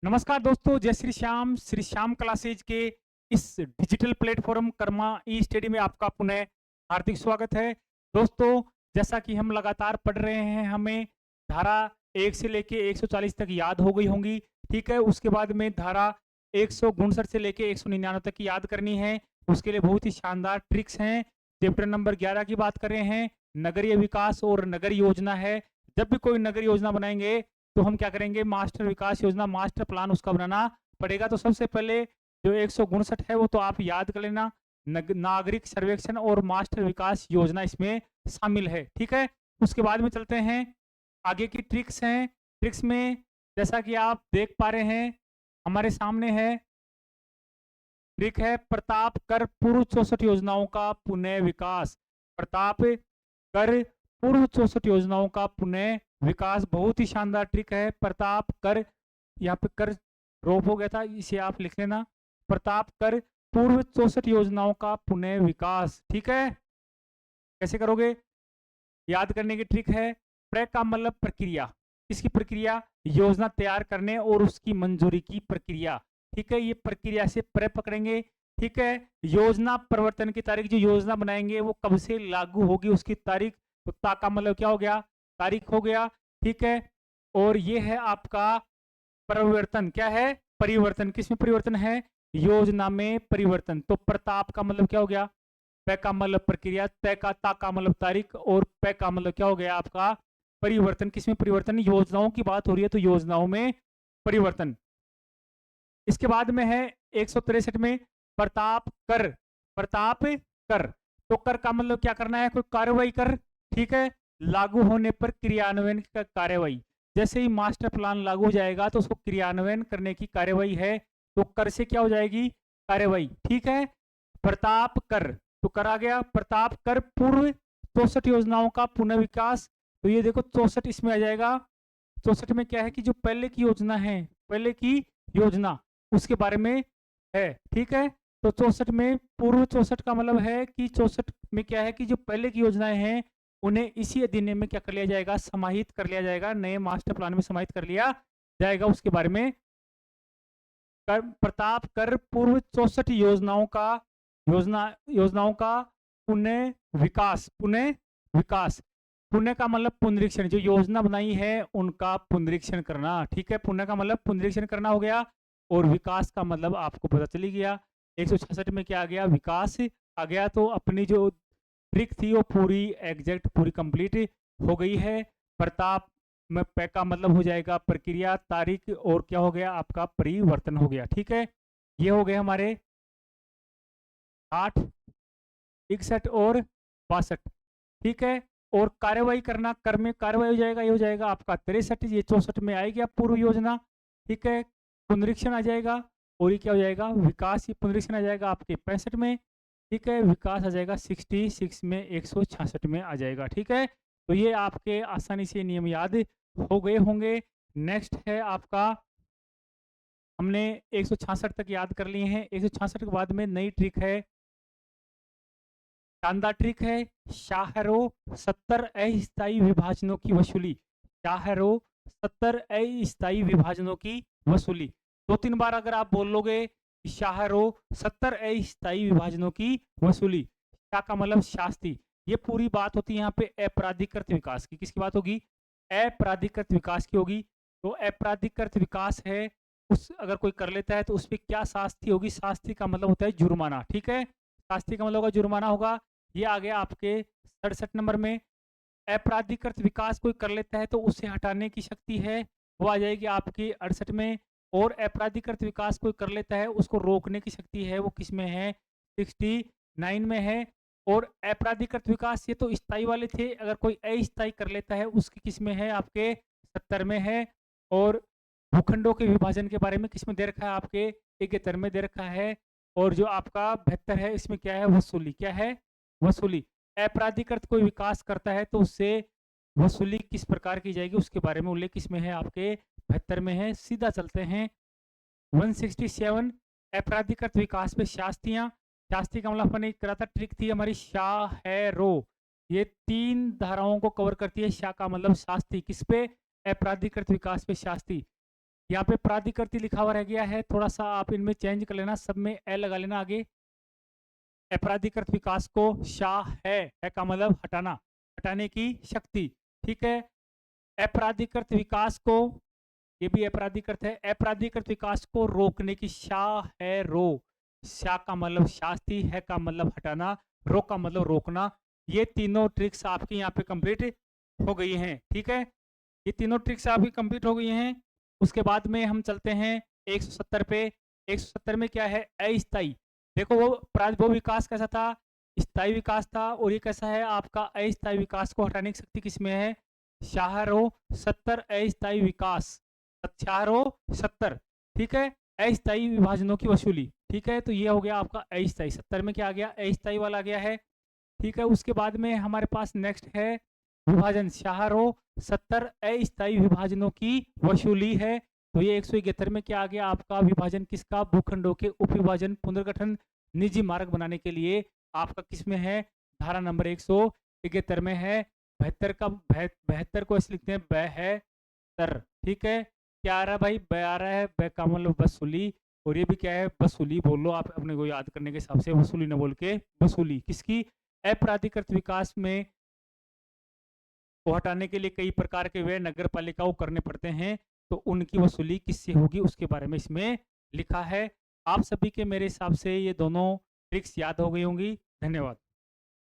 नमस्कार दोस्तों, जय श्री श्याम क्लासेज के इस डिजिटल प्लेटफॉर्म कर्मा ई स्टडी में आपका पुनः हार्दिक स्वागत है। दोस्तों, जैसा कि हम लगातार पढ़ रहे हैं, हमें धारा 1 से लेके 140 तक याद हो गई होंगी, ठीक है। उसके बाद में धारा 159 से लेके 199 तक की याद करनी है। उसके लिए बहुत ही शानदार ट्रिक्स हैं। चैप्टर नंबर 11 की बात कर रहे हैं, नगरीय विकास और नगर योजना है। जब भी कोई नगर योजना बनाएंगे तो हम क्या करेंगे, मास्टर विकास योजना, मास्टर प्लान उसका बनाना पड़ेगा। तो सबसे पहले जो 159 है वो तो आप याद कर लेना। नागरिक सर्वेक्षण और मास्टर विकास योजना इसमें शामिल है, ठीक है। उसके बाद में चलते हैं, आगे की ट्रिक्स हैं। ट्रिक्स में जैसा कि आप देख पा रहे हैं, हमारे सामने है ट्रिक है प्रताप कर पूर्व 64 योजनाओं का पुनः विकास। प्रताप कर पूर्व 64 योजनाओं का पुनः विकास, बहुत ही शानदार ट्रिक है। प्रताप कर, यहाँ पे कर रोप हो गया था, इसे आप लिख लेना। प्रताप कर पूर्व 64 योजनाओं का पुनः विकास, ठीक है। कैसे करोगे, याद करने की ट्रिक है। प्र का मतलब प्रक्रिया, किसकी प्रक्रिया, योजना तैयार करने और उसकी मंजूरी की प्रक्रिया, ठीक है। ये प्रक्रिया से प्र पकड़ेंगे, ठीक है। योजना परिवर्तन की तारीख, जो योजना बनाएंगे वो कब से लागू होगी उसकी तारीख। तो ता का मतलब क्या हो गया, तारीख हो गया, ठीक है। और ये है आपका परिवर्तन, क्या है, परिवर्तन। किसमें परिवर्तन है, योजना में परिवर्तन। तो प्रताप का मतलब क्या हो गया, प का मतलब प्रक्रिया, तय का ता का मतलब तारीख, और प का मतलब क्या हो गया आपका परिवर्तन। किसमें परिवर्तन, योजनाओं की बात हो रही है तो योजनाओं में परिवर्तन। इसके बाद में है 163 में प्रताप कर। प्रताप कर, तो कर का मतलब क्या करना है, कोई कार्रवाई कर, ठीक है। लागू होने पर क्रियान्वयन का कार्रवाई, जैसे ही मास्टर प्लान लागू हो जाएगा तो उसको क्रियान्वयन करने की कार्रवाई है। तो कर से क्या हो जाएगी, कार्रवाई, ठीक है। प्रताप कर, तो कर आ गया। प्रताप कर पूर्व 64 योजनाओं का पुनर्विकास, तो ये देखो 64 इसमें आ जाएगा। 64 में क्या है कि जो पहले की योजना है, पहले की योजना उसके बारे में है, ठीक है। तो 64 में पूर्व 64 का मतलब है कि 64 में क्या है कि जो पहले की योजनाएं हैं उन्हें इसी अधिनियम में क्या कर लिया जाएगा, समाहित कर लिया जाएगा, नए मास्टर प्लान में समाहित कर लिया जाएगा। उसके बारे में कर, प्रताप कर पूर्व 64 योजनाओं का पुनः विकास। पुनः विकास, पुण्य का मतलब पुनरीक्षण, जो योजना बनाई है उनका पुनरीक्षण करना, ठीक है। पुण्य का मतलब पुनरीक्षण करना हो गया, और विकास का मतलब आपको पता चली गया। 166 में क्या आ गया, विकास आ गया। तो अपनी जो ट्रिक थी वो पूरी एग्जैक्ट, पूरी कंप्लीट हो गई है। प्रताप में पे का मतलब हो जाएगा प्रक्रिया, तारीख, और क्या हो गया आपका परिवर्तन हो गया, ठीक है। ये हो गए हमारे 8, 61 और 62, ठीक है। और कार्यवाही करना, कर में कार्यवाही हो जाएगा, ये हो जाएगा आपका 63, ये 64 में आएगी आप पूर्व योजना, ठीक है। पुनरीक्षण आ जाएगा, और ये क्या हो जाएगा, विकास, ये पुनरीक्षण आ जाएगा आपके 65 में, ठीक है। विकास आ जाएगा 66 में, 166 में आ जाएगा, ठीक है। तो ये आपके आसानी से नियम याद हो गए होंगे। नेक्स्ट है आपका, हमने 166 तक याद कर लिए हैं। 166 के बाद में नई ट्रिक है, शानदार ट्रिक है, शहरों 70 अस्थायी विभाजनों की वसूली। शहरों 70 अस्थायी विभाजनों की वसूली, 2-3 बार अगर आप बोल लोगे, शहरों 70 अस्थायी विभाजनों की वसूली, क्या का मतलब शास्ति। ये पूरी बात होती है यहाँ पे अपराधिकृत विकास की। किसकी बात होगी, अपराधिकृत विकास की होगी। तो अपराधिकृत विकास है, उस अगर कोई कर लेता है तो उस पर क्या शास्ति होगी, शास्ति का मतलब होता है जुर्माना, ठीक है। शास्ति का मतलब होगा जुर्माना होगा। ये आ गया आपके 67 नंबर में। अपराधिकृत विकास कोई कर लेता है तो उसे हटाने की शक्ति है, वो आ जाएगी आपकी 68 में। और अपराधिकृत विकास कोई कर लेता है उसको रोकने की शक्ति है, वो किस में है, 69 में है। और अपराधिकृत विकास ये तो स्थायी वाले थे, अगर कोई अस्थायी कर लेता है उसकी किस में है, आपके 70 में है। और भूखंडों के विभाजन के बारे में किस में दे रखा है, आपके 71 में दे रखा है। और जो आपका 72 है, इसमें क्या है, वसूली, क्या है, वसूली। अपराधिकृत कोई विकास करता है तो उससे वसूली किस प्रकार की जाएगी उसके बारे में उल्लेख किसमें है, आपके 72 में है। सीधा चलते हैं 167, अपराधिकृत विकास पे शास्तियां। शास्ति का मतलब अपने करा था, ट्रिक थी हमारी शाहरो, ये 3 धाराओं को कवर करती है। शाह का मतलब शास्ति, किस पे, अपराधिकृत विकास पे शास्ति। यहाँ पे प्राधिकृत लिखा हुआ रह गया है, थोड़ा सा आप इनमें चेंज कर लेना, सब में ए लगा लेना आगे। अपराधिकृत विकास को शाह है का मतलब हटाना, हटाने की शक्ति, ठीक है। अपराधिकृत विकास को, ये भी अपराधिकृत है, अपराधिकृत विकास को रोकने की शाह है रो। शाह का मतलब शास्ति, है का मतलब हटाना, रो का मतलब रोकना। ये तीनों ट्रिक्स आपकी यहाँ पे कंप्लीट हो गई हैं, ठीक है। ये तीनों ट्रिक्स आपकी कंप्लीट हो गई हैं। उसके बाद में हम चलते हैं 170 पे। 170 में क्या है, अस्थाई। देखो वो विकास कैसा था, स्थायी विकास था, और ये कैसा है आपका अस्थायी विकास को हटाने की शक्ति किसमें है, शाहरो 70 अस्थायी विकास, शाहरो 70, ठीक है। अस्थायी विभाजनों की वसूली, ठीक है। तो ये हो गया आपका अस्थायी, 70 में क्या आ गया, अस्थायी वाला आ गया है, ठीक है। उसके बाद में हमारे पास नेक्स्ट है विभाजन, शाहरो 70 अस्थायी विभाजनों की वसूली है। तो ये 171 में क्या आ गया आपका विभाजन किसका, भूखंडों के उपविभाजन पुनर्गठन निजी मार्ग बनाने के लिए आपका किसमें है, धारा नंबर 171 में है। 72 का 72 को ऐसे लिखते हैं बेहतर, ठीक है। क्या आ रहा है भाई, बै आ रहा है, बै का मतलब वसूली, और ये भी क्या है, वसूली बोल लो आप अपने को याद करने के हिसाब से, वसूली न बोल के वसूली किसकी, अपराधिकृत विकास में को हटाने के लिए कई प्रकार के व्यय नगर पालिका को करने पड़ते हैं, तो उनकी वसूली किससे होगी उसके बारे में इसमें लिखा है। आप सभी के मेरे हिसाब से ये दोनों ट्रिक्स याद हो गई होंगी। धन्यवाद।